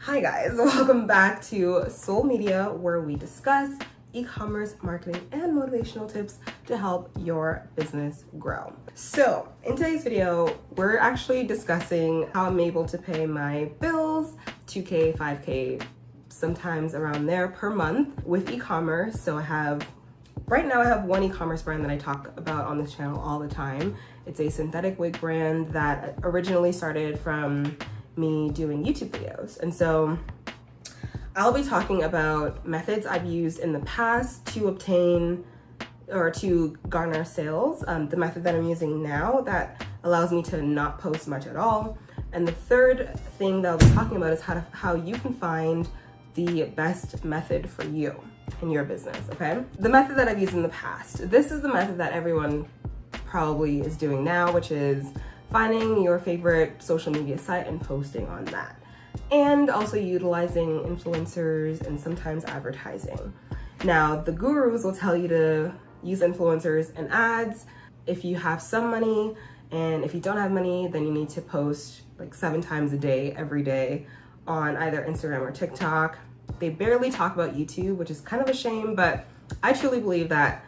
Hi guys, welcome back to Soul Media, where we discuss e-commerce marketing and motivational tips to help your business grow. So in today's video, we're actually discussing how I'm able to pay my bills, 2K, 5K, sometimes around there per month with e-commerce. So right now I have one e-commerce brand that I talk about on this channel all the time. It's a synthetic wig brand that originally started from me doing YouTube videos. And so I'll be talking about methods I've used in the past to obtain or to garner sales, the method that I'm using now that allows me to not post much at all. And the third thing that I'll be talking about is how you can find the best method for you in your business, okay? The method that I've used in the past. This is the method that everyone probably is doing now, which is finding your favorite social media site and posting on that. And also utilizing influencers and sometimes advertising. Now, the gurus will tell you to use influencers and ads if you have some money, and if you don't have money, then you need to post like 7 times a day, every day on either Instagram or TikTok. They barely talk about YouTube, which is kind of a shame, but I truly believe that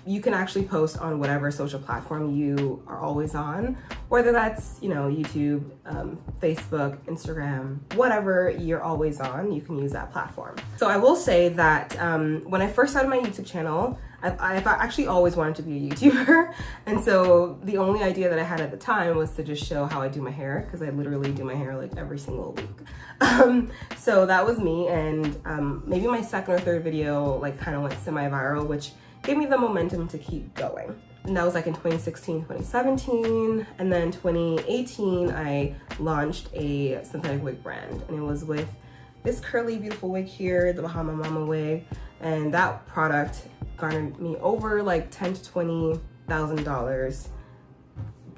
you can actually post on whatever social platform you are always on, whether that's, YouTube, Facebook, Instagram, whatever you're always on, you can use that platform. So I will say that when I first started my YouTube channel, I've actually always wanted to be a YouTuber. And so the only idea that I had at the time was to just show how I do my hair, because I literally do my hair like every single week. So that was me. And maybe my second or third video like kind of went semi-viral, which gave me the momentum to keep going. And that was like in 2016, 2017. And then 2018, I launched a synthetic wig brand, and it was with this curly, beautiful wig here, the Bahama Mama wig. And that product garnered me over like $10,000 to $20,000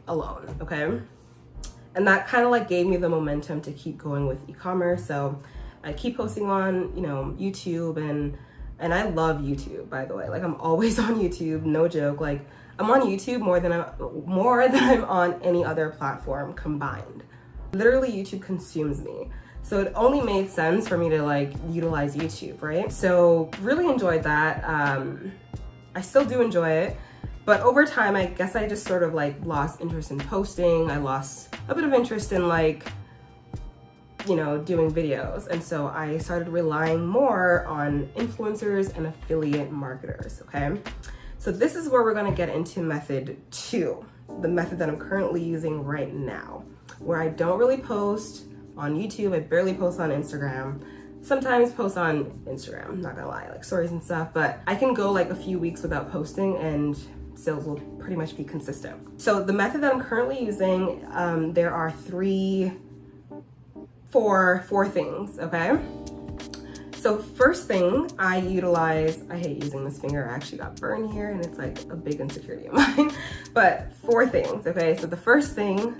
alone, okay? And that kind of like gave me the momentum to keep going with e-commerce. So I keep posting on, YouTube, and I love YouTube, by the way. Like, I'm always on YouTube, no joke. Like, I'm on YouTube more than I'm on any other platform combined. Literally, YouTube consumes me. So it only made sense for me to like utilize YouTube, right? So really enjoyed that. I still do enjoy it, but over time, I guess I just sort of like lost interest in posting. I lost a bit of interest in like, doing videos. And so I started relying more on influencers and affiliate marketers, okay? So this is where we're gonna get into method 2, the method that I'm currently using right now, where I don't really post on YouTube, I barely post on Instagram, sometimes post on Instagram, I'm not gonna lie, like stories and stuff, but I can go like a few weeks without posting and sales will pretty much be consistent. So the method that I'm currently using, there are four things, okay? So first thing I hate using this finger, I actually got burned here and it's like a big insecurity of mine, but 4 things, okay? So the first thing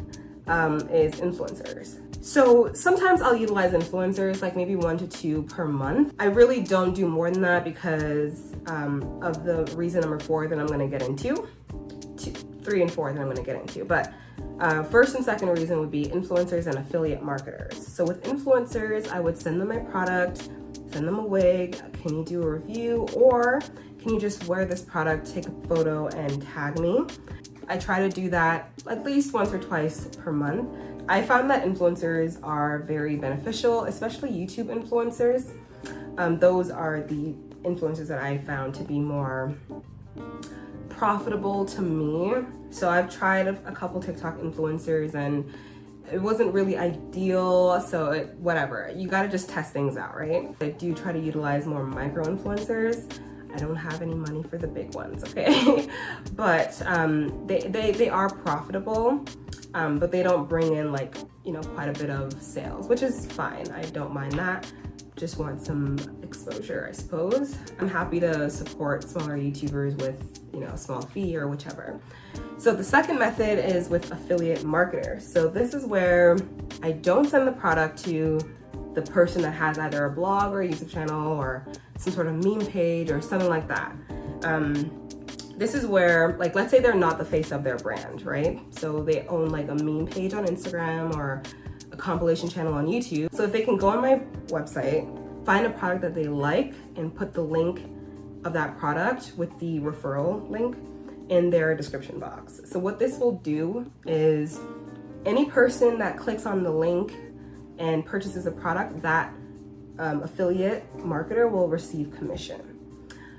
is influencers. So sometimes I'll utilize influencers, like maybe 1 to 2 per month. I really don't do more than that because of the reason number 4 that I'm gonna get into, 3 and 4 that I'm gonna get into, but first and second reason would be influencers and affiliate marketers. So with influencers, I would send them my product, send them a wig, can you do a review, or can you just wear this product, take a photo and tag me? I try to do that at least once or twice per month. I found that influencers are very beneficial, especially YouTube influencers. Those are the influencers that I found to be more profitable to me. So I've tried a couple TikTok influencers and it wasn't really ideal, so whatever. You gotta just test things out, right? I do try to utilize more micro influencers. I don't have any money for the big ones, okay? But they are profitable, but they don't bring in like, quite a bit of sales, which is fine. I don't mind that. Just want some exposure, I suppose. I'm happy to support smaller YouTubers with, a small fee or whichever. So the second method is with affiliate marketers. So this is where I don't send the product to the person that has either a blog or a YouTube channel or some sort of meme page or something like that. This is where, like, let's say they're not the face of their brand, right? So they own like a meme page on Instagram or a a compilation channel on YouTube. So if they can go on my website, find a product that they like, and put the link of that product with the referral link in their description box. So what this will do is any person that clicks on the link and purchases a product, that affiliate marketer will receive commission.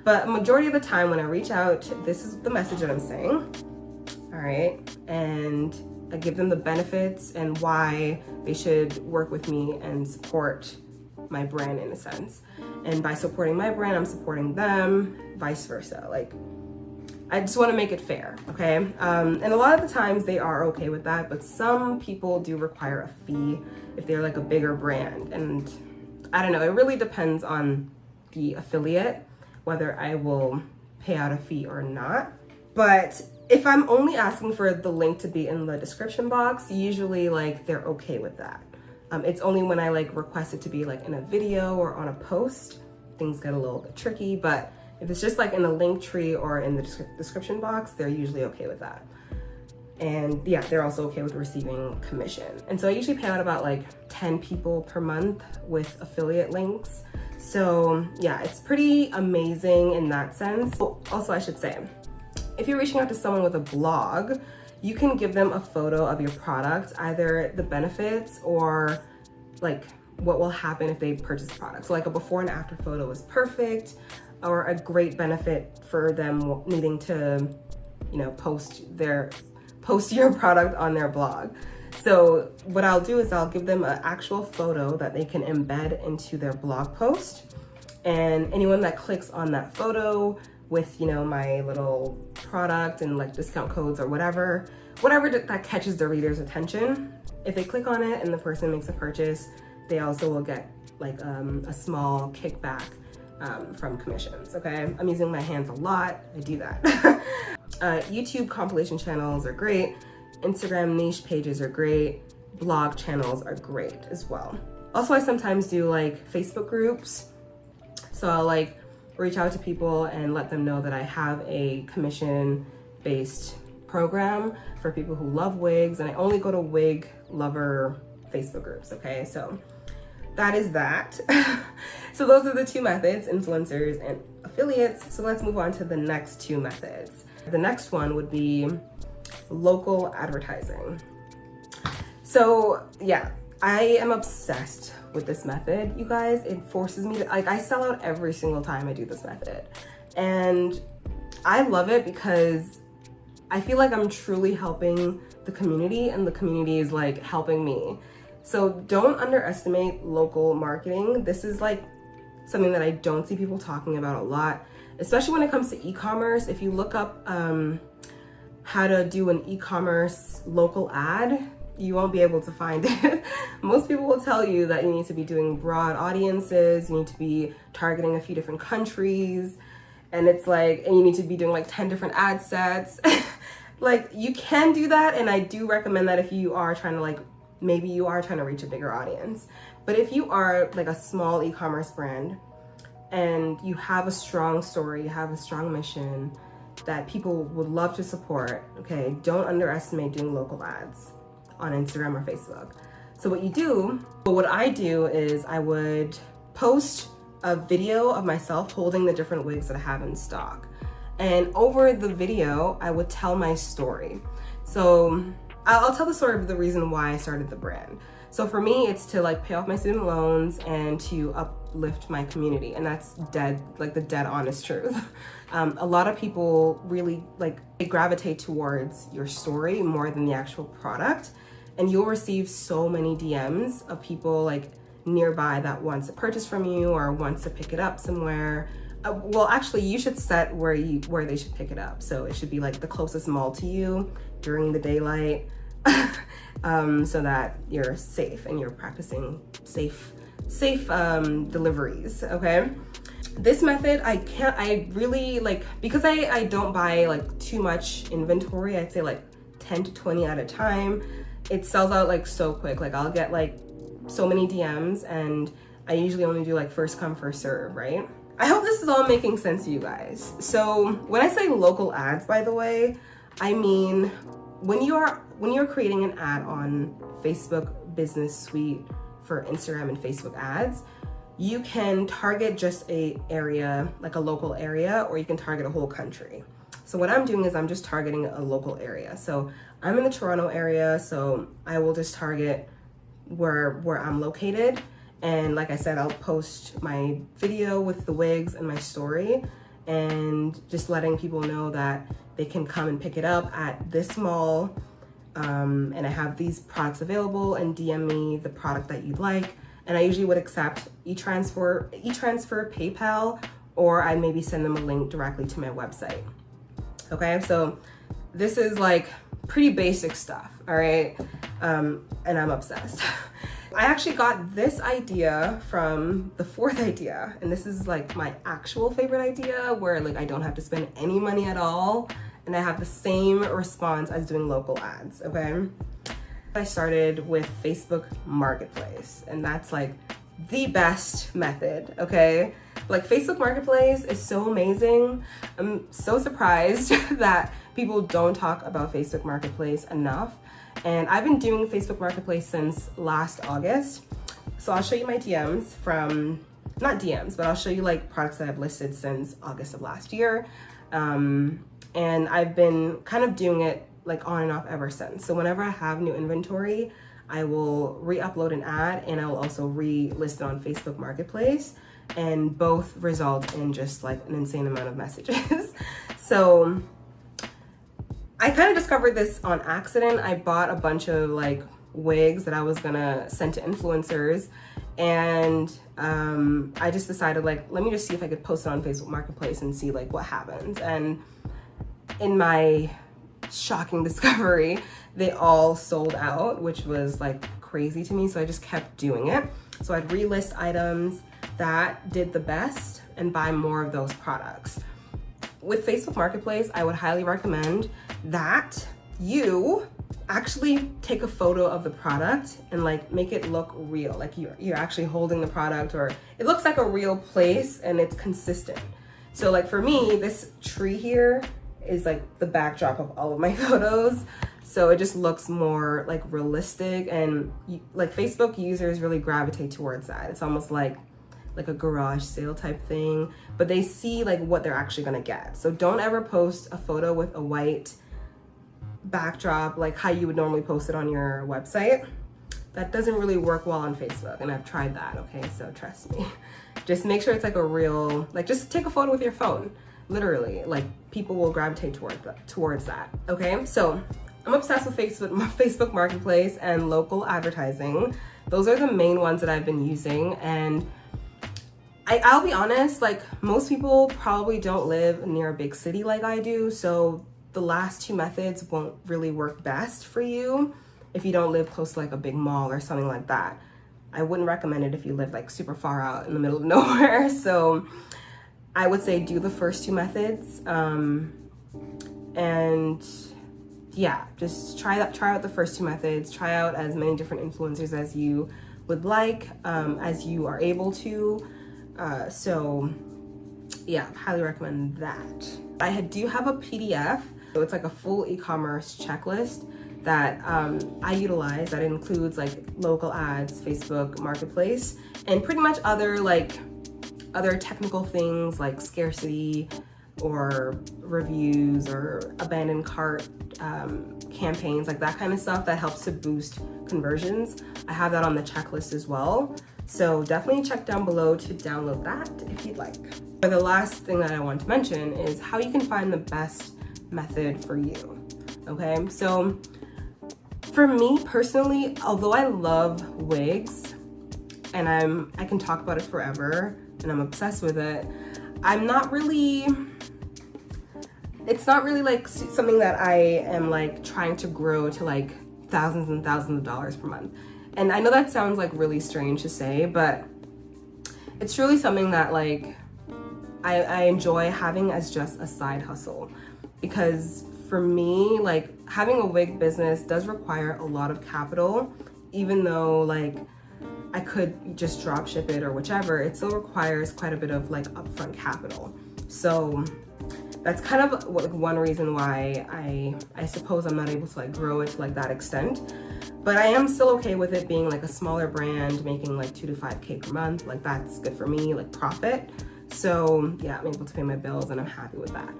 But majority of the time when I reach out, this is the message that I'm saying, all right? And I give them the benefits and why they should work with me and support my brand in a sense. And by supporting my brand, I'm supporting them, vice versa. Like, I just want to make it fair, okay? And a lot of the times they are okay with that, but some people do require a fee if they're like a bigger brand. And I don't know, it really depends on the affiliate, whether I will pay out a fee or not. But if I'm only asking for the link to be in the description box, usually like they're okay with that. It's only when I like request it to be like in a video or on a post, things get a little bit tricky. But if it's just like in a link tree or in the description box, they're usually okay with that. And yeah, they're also okay with receiving commission. And so I usually pay out about like 10 people per month with affiliate links. So yeah, it's pretty amazing in that sense. Also, I should say, if you're reaching out to someone with a blog, you can give them a photo of your product, either the benefits or like what will happen if they purchase the product. So like a before and after photo is perfect, or a great benefit for them needing to, you know, post your product on their blog. So what I'll do is I'll give them an actual photo that they can embed into their blog post. And anyone that clicks on that photo with, you know, my little product and like discount codes or whatever that catches the reader's attention, if they click on it and the person makes a purchase, they also will get like a small kickback from commissions, okay? I'm using my hands a lot, I do that. YouTube compilation channels are great. Instagram niche pages are great. Blog channels are great as well. Also, I sometimes do like Facebook groups. So I'll like reach out to people and let them know that I have a commission-based program for people who love wigs, and I only go to wig lover Facebook groups, okay? So that is that. So those are the two methods, influencers and affiliates. So let's move on to the next two methods. The next one would be local advertising. So yeah, I am obsessed with this method, you guys. It forces me to, like, I sell out every single time I do this method. And I love it because I feel like I'm truly helping the community, and the community is like helping me. So don't underestimate local marketing. This is like something that I don't see people talking about a lot, especially when it comes to e-commerce. If you look up how to do an e-commerce local ad, you won't be able to find it. Most people will tell you that you need to be doing broad audiences, you need to be targeting a few different countries, and it's like, and you need to be doing like 10 different ad sets. Like, you can do that, and I do recommend that if you are trying to like, maybe you are trying to reach a bigger audience. But if you are like a small e-commerce brand and you have a strong story, you have a strong mission that people would love to support, okay, don't underestimate doing local ads on Instagram or Facebook. So what I do is I would post a video of myself holding the different wigs that I have in stock. And over the video, I would tell my story. So I'll tell the story of the reason why I started the brand. So for me, it's to like pay off my student loans and to uplift my community. And that's the dead honest truth. A lot of people really they gravitate towards your story more than the actual product. And you'll receive so many DMs of people like nearby that wants to purchase from you or wants to pick it up somewhere. Well, actually, you should set where they should pick it up. So it should be like the closest mall to you during the daylight, so that you're safe and you're practicing safe deliveries. Okay. This method, I really like, because I don't buy like too much inventory. I'd say like 10 to 20 at a time. It sells out like so quick. Like I'll get like so many DMs, and I usually only do like first come, first serve, right? I hope this is all making sense to you guys. So when I say local ads, by the way, I mean when you're creating an ad on Facebook business suite for Instagram and Facebook ads, you can target just a area, like a local area, or you can target a whole country. So what I'm doing is I'm just targeting a local area. So I'm in the Toronto area, so I will just target where I'm located. And like I said, I'll post my video with the wigs and my story, and just letting people know that they can come and pick it up at this mall. And I have these products available, and DM me the product that you'd like. And I usually would accept e-transfer, PayPal, or I maybe send them a link directly to my website. Okay, so this is like pretty basic stuff, all right? And I'm obsessed. I actually got this idea from the fourth idea, and this is like my actual favorite idea, where like I don't have to spend any money at all, and I have the same response as doing local ads, okay? I started with Facebook Marketplace, and that's like the best method, okay? Like Facebook Marketplace is so amazing. I'm so surprised that people don't talk about Facebook Marketplace enough. And I've been doing Facebook Marketplace since last August. So I'll show you my DMs from, not DMs, but I'll show you like products that I've listed since August of last year. And I've been kind of doing it like on and off ever since. So whenever I have new inventory, I will re-upload an ad, and I will also re-list it on Facebook Marketplace, and both result in just like an insane amount of messages. So I kind of discovered this on accident. I bought a bunch of like wigs that I was gonna send to influencers, and I just decided like, let me just see if I could post it on Facebook Marketplace and see like what happens. And in my shocking discovery, they all sold out, which was like crazy to me. So I just kept doing it. So I'd relist items that did the best and buy more of those products. With Facebook Marketplace, I would highly recommend that you actually take a photo of the product and like make it look real, like you're actually holding the product, or it looks like a real place and it's consistent. So like for me, this tree here is like the backdrop of all of my photos. So it just looks more like realistic, and like Facebook users really gravitate towards that. It's almost like a garage sale type thing, but they see like what they're actually gonna get. So don't ever post a photo with a white backdrop like how you would normally post it on your website. That doesn't really work well on Facebook, and I've tried that, okay? So trust me. Just make sure it's like a real, like just take a photo with your phone. Literally, like people will gravitate towards that, okay? So I'm obsessed with Facebook Marketplace and local advertising. Those are the main ones that I've been using, and I'll be honest, like most people probably don't live near a big city like I do, so the last two methods won't really work best for you if you don't live close to like a big mall or something like that. I wouldn't recommend it if you live like super far out in the middle of nowhere. So I would say do the first two methods, and yeah, just try out the first two methods. Try out as many different influencers as you would like, as you are able to. So yeah, highly recommend that. I do have a PDF, so it's like a full e-commerce checklist that I utilize, that includes like local ads, Facebook Marketplace, and pretty much other technical things like scarcity or reviews or abandoned cart campaigns, like that kind of stuff that helps to boost conversions. I have that on the checklist as well. So definitely check down below to download that if you'd like. But the last thing that I want to mention is how you can find the best method for you, okay? So for me personally, although I love wigs and I can talk about it forever and I'm obsessed with it, it's not really like something that I am like trying to grow to like thousands and thousands of dollars per month. And I know that sounds like really strange to say, but it's really something that like I enjoy having as just a side hustle. Because for me, like having a wig business does require a lot of capital, even though like I could just drop ship it or whichever, it still requires quite a bit of like upfront capital. So that's kind of like one reason why I suppose I'm not able to like grow it to like that extent. But I am still okay with it being like a smaller brand, making like 2 to 5K per month. Like that's good for me, like profit. So yeah, I'm able to pay my bills and I'm happy with that.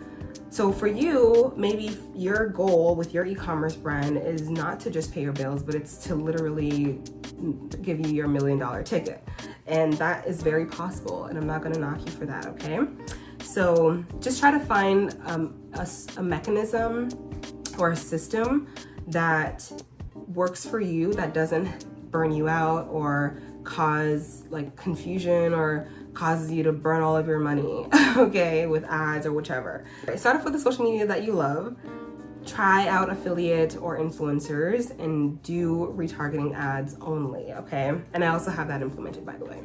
So for you, maybe your goal with your e-commerce brand is not to just pay your bills, but it's to literally give you your $1 million ticket. And that is very possible, and I'm not gonna knock you for that, okay? So just try to find a mechanism or a system that works for you, that doesn't burn you out or cause like confusion or causes you to burn all of your money, okay, with ads or whichever. Start off with the social media that you love. Try out affiliate or influencers and do retargeting ads only, okay? And I also have that implemented, by the way.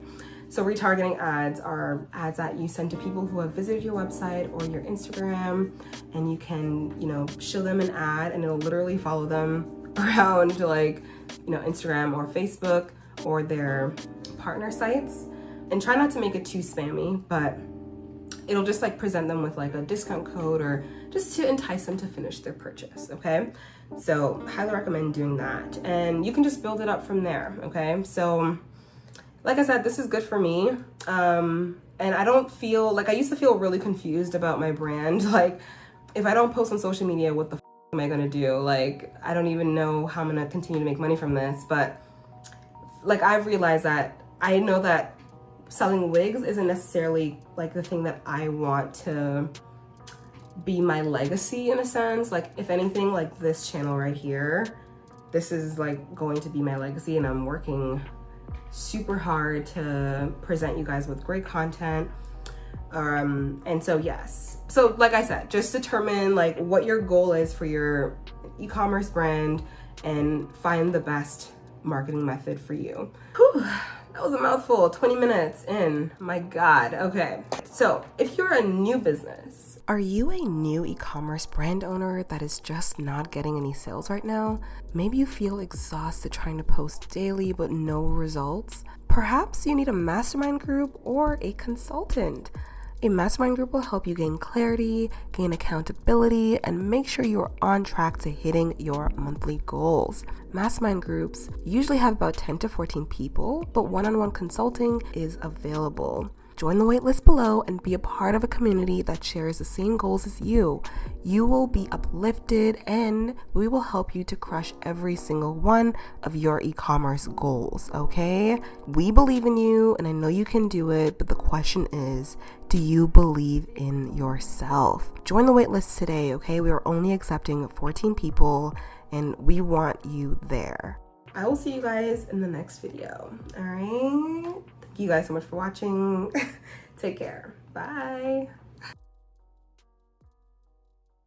So retargeting ads are ads that you send to people who have visited your website or your Instagram, and you can, you know, show them an ad and it'll literally follow them around to like, you know, Instagram or Facebook or their partner sites. And try not to make it too spammy, but it'll just like present them with like a discount code or just to entice them to finish their purchase, okay? So highly recommend doing that. And you can just build it up from there, okay? So like I said, this is good for me. And I don't feel, like I used to feel really confused about my brand. Like if I don't post on social media, what the am I gonna do? Like, I don't even know how I'm gonna continue to make money from this. But like I've realized that I know that selling wigs isn't necessarily like the thing that I want to be my legacy in a sense. Like if anything, like this channel right here, this is like going to be my legacy, and I'm working super hard to present you guys with great content. And so yes, so like I said, just determine like what your goal is for your e-commerce brand and find the best marketing method for you. Whew. That was a mouthful, 20 minutes in, my God. Okay, so if you're a new business, are you a new e-commerce brand owner that is just not getting any sales right now? Maybe you feel exhausted trying to post daily but no results? Perhaps you need a mastermind group or a consultant. A mastermind group will help you gain clarity, gain accountability, and make sure you are on track to hitting your monthly goals. Mastermind groups usually have about 10 to 14 people, but one-on-one consulting is available. Join the waitlist below and be a part of a community that shares the same goals as you. You will be uplifted and we will help you to crush every single one of your e-commerce goals, okay? We believe in you and I know you can do it, but the question is, do you believe in yourself? Join the waitlist today, okay? We are only accepting 14 people and we want you there. I will see you guys in the next video, all right? Thank you guys so much for watching. Take care. Bye.